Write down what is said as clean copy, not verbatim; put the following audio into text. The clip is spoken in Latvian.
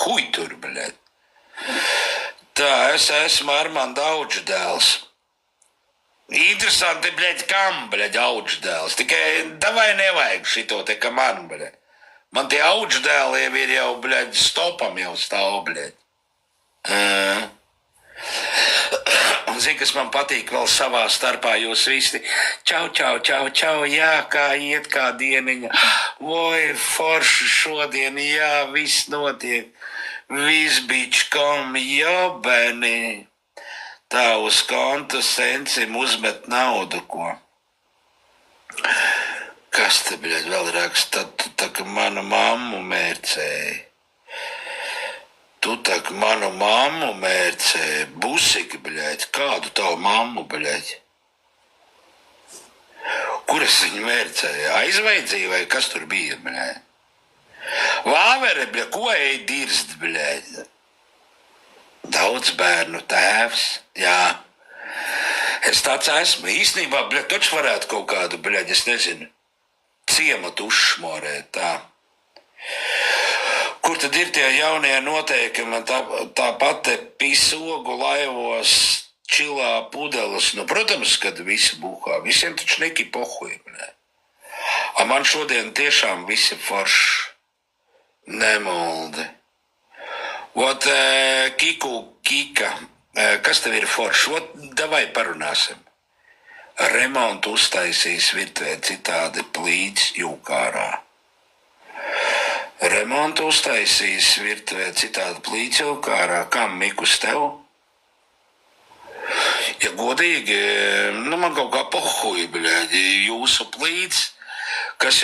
Huj tur, bļed. Tā, es esmu Armanda Audžu dēls. Interesanti, bļed, kam, bļed, Audžu dēls. Tikai davai nevajag šito te, ka man, bļed. Man tie Audžu dēli ir jau, bļed, stopam jau stāv, bļed. Un zini, kas man patīk vēl savā starpā, jūs visi, čau, čau, čau, čau, jā, kā iet, kā dieniņa. Voi, forši šodien, jā, viss notiek. Viss bičkom, jobeni. Tā uz konta sencim uzmet naudu, ko. Kas te, bļaļ, vēl raksta? Tu tā kā manu mammu mērcēji. Tu tā kā manu mammu mērcēji. Busiki, bļaļ, kādu tavu mammu, bļaļ? Kur es viņu mērcēju? Aizveidzīju vai kas tur bija, bļaļ? Vāvere, bļaļ, ko ej dirst, bļaļ? Daudz bērnu tēvs, jā. Es tāds esmu. Īstenībā, bļaļ, taču varētu kaut kādu, bļaļ, es nezinu, ciematu uzšmorēt, tā. Kur tad ir tie jaunie noteikumi, tāpat te pisogu laivos čilā pudeles? Nu, protams, kad visi buhā, visiem taču neki pohuji, bļaļ. A man šodien tiešām visi forši. Nemoldi. Ot, Kiku, Kika, kas tev ir forši? Ot, davai parunāsim. Remontu uztaisīs virtuvē citādi plīts jūkārā. Remontu uztaisīs virtuvē citādi plīts jūkārā. Kam, Mikus, tev? Ja godīgi, nu man kaut kā pohuji, bļaļ, jūsu plīts, kas